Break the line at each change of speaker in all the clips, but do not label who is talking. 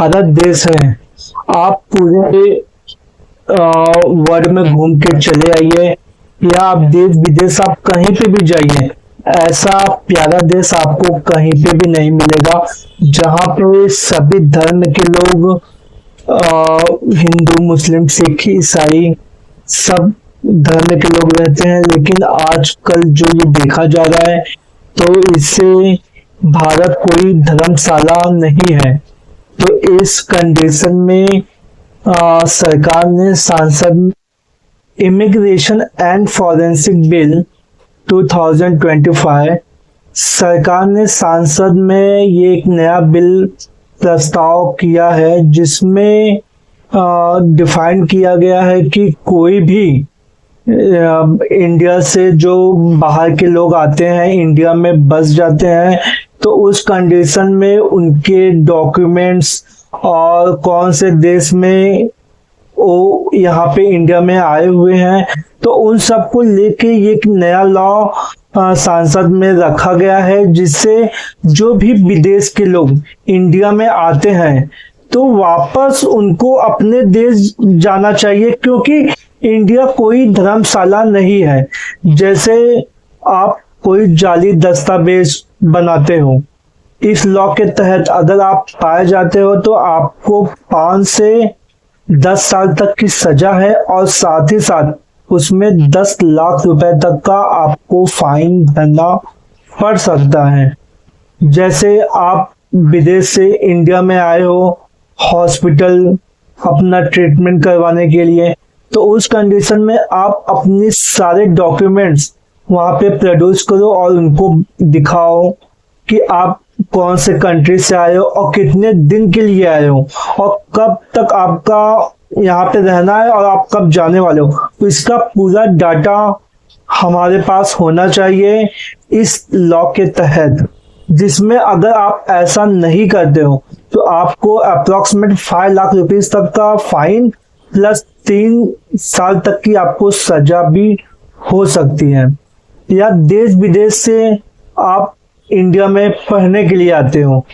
भारत देश है, आप पूरे वर्ल्ड में घूम के चले आइए या आप देश विदेश आप कहीं पे भी जाइए, ऐसा प्यारा देश आपको कहीं पे भी नहीं मिलेगा जहाँ पे सभी धर्म के लोग हिंदू मुस्लिम सिख ईसाई सब धर्म के लोग रहते हैं। लेकिन आजकल जो ये देखा जा रहा है तो इससे भारत कोई धर्मशाला नहीं है। तो इस कंडीशन में सरकार ने सांसद इमिग्रेशन एंड फॉरेंसिक बिल 2025 सरकार ने संसद में ये एक नया बिल प्रस्ताव किया है जिसमें डिफाइन किया गया है कि कोई भी इंडिया से जो बाहर के लोग आते हैं, इंडिया में बस जाते हैं, तो उस कंडीशन में उनके डॉक्यूमेंट्स और कौन से देश में वो यहाँ पे इंडिया में आए हुए हैं, तो उन सबको लेके एक नया लॉ संसद में रखा गया है जिससे जो भी विदेश के लोग इंडिया में आते हैं तो वापस उनको अपने देश जाना चाहिए, क्योंकि इंडिया कोई धर्मशाला नहीं है। जैसे आप कोई जाली दस्तावेज बनाते हो, इस लॉ के तहत अगर आप पाए जाते हो तो आपको 5 से 10 साल तक की सजा है और साथ ही साथ उसमें 10 लाख रुपए तक का आपको फाइन भरना पड़ सकता है। जैसे आप विदेश से इंडिया में आए हो हॉस्पिटल अपना ट्रीटमेंट करवाने के लिए, तो उस कंडीशन में आप अपने सारे डॉक्यूमेंट्स वहां पे प्रोड्यूस करो और उनको दिखाओ कि आप कौन से कंट्री से आए हो और कितने दिन के लिए आए हो और कब तक आपका यहाँ पे रहना है और आप कब जाने वाले हो। तो इसका पूरा डाटा हमारे पास होना चाहिए इस लॉ के तहत, जिसमें अगर आप ऐसा नहीं करते हो तो आपको अप्रोक्सीमेट 5 लाख रुपीस तक का फाइन प्लस 3 साल तक की आपको सजा भी हो सकती है। या देश विदेश से आप इंडिया में पढ़ने के लिए आते हो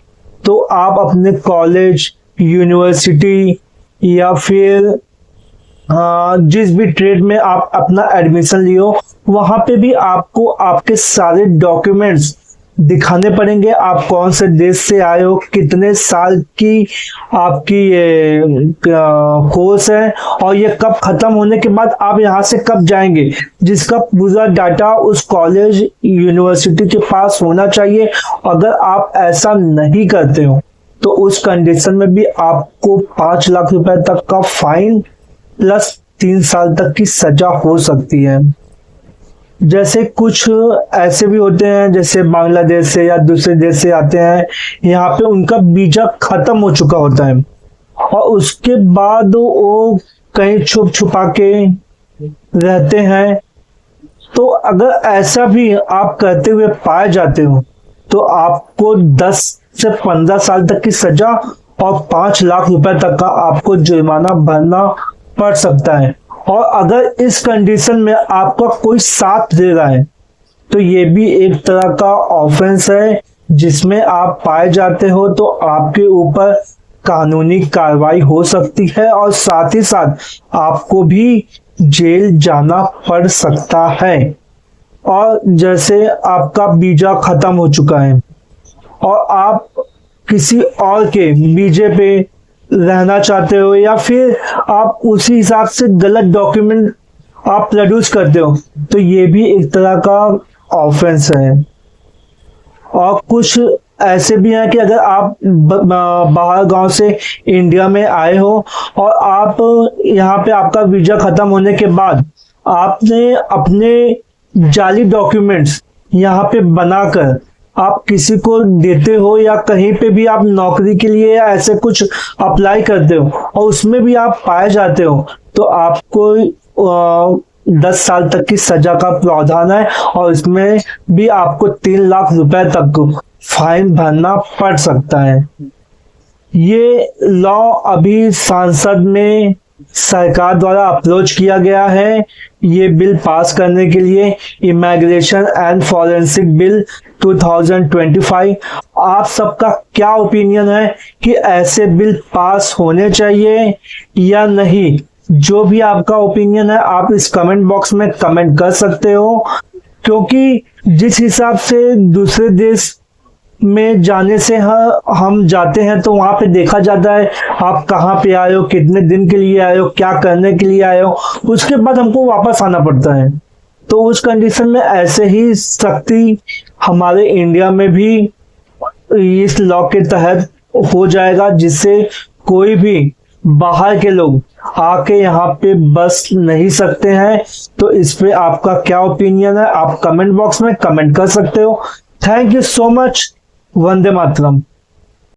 तो आप अपने कॉलेज, यूनिवर्सिटी या फिर जिस भी ट्रेड में आप अपना एडमिशन लियो, वहां पे भी आपको आपके सारे डॉक्यूमेंट्स दिखाने पड़ेंगे। आप कौन से देश से आए हो, कितने साल की आपकी ये कोर्स है और ये कब खत्म होने के बाद आप यहाँ से कब जाएंगे, जिसका पूरा डाटा उस कॉलेज यूनिवर्सिटी के पास होना चाहिए। अगर आप ऐसा नहीं करते हो तो उस कंडीशन में भी आपको 5 लाख रुपए तक का फाइन प्लस 3 साल तक की सजा हो सकती है। जैसे कुछ ऐसे भी होते हैं जैसे बांग्लादेश से या दूसरे देश से आते हैं, यहाँ पे उनका वीजा खत्म हो चुका होता है और उसके बाद वो कहीं छुप छुपा के रहते हैं। तो अगर ऐसा भी आप करते हुए पाए जाते हो तो आपको 10 से 15 साल तक की सजा और 5 लाख रुपए तक का आपको जुर्माना भरना पड़ सकता है। और अगर इस कंडीशन में आपका कोई साथ दे रहा है तो ये भी एक तरह का ऑफेंस है, जिसमें आप पाए जाते हो तो आपके ऊपर कानूनी कार्रवाई हो सकती है और साथ ही साथ आपको भी जेल जाना पड़ सकता है। और जैसे आपका वीजा खत्म हो चुका है और आप किसी और के वीजे पे रहना चाहते हो या फिर आप उसी हिसाब से गलत डॉक्यूमेंट आप प्रोड्यूस करते हो, तो ये भी एक तरह का ऑफेंस है। और कुछ ऐसे भी हैं कि अगर आप बाहर गांव से इंडिया में आए हो और आप यहाँ पे आपका वीजा खत्म होने के बाद आपने अपने जाली डॉक्यूमेंट्स यहाँ पे बनाकर आप किसी को देते हो या कहीं पे भी आप नौकरी के लिए ऐसे कुछ अप्लाई करते हो और उसमें भी आप पाए जाते हो, तो आपको 10 साल तक की सजा का प्रावधान है और इसमें भी आपको 3 लाख रुपए तक फाइन भरना पड़ सकता है। ये लॉ अभी संसद में सरकार द्वारा अप्रोच किया गया है ये बिल पास करने के लिए, इमिग्रेशन एंड फॉरेंसिक बिल 2025। आप सबका क्या ओपिनियन है कि ऐसे बिल पास होने चाहिए या नहीं? जो भी आपका ओपिनियन है आप इस कमेंट बॉक्स में कमेंट कर सकते हो, क्योंकि जिस हिसाब से दूसरे देश में जाने से हम जाते हैं तो वहां पे देखा जाता है आप कहाँ पे आए हो, कितने दिन के लिए आए हो, क्या करने के लिए आए हो, उसके बाद हमको वापस आना पड़ता है। तो उस कंडीशन में ऐसे ही सख्ती हमारे इंडिया में भी इस लॉ के तहत हो जाएगा, जिससे कोई भी बाहर के लोग आके यहाँ पे बस नहीं सकते हैं। तो इस पे आपका क्या ओपिनियन है आप कमेंट बॉक्स में कमेंट कर सकते हो। Thank you so much. Vande Mataram.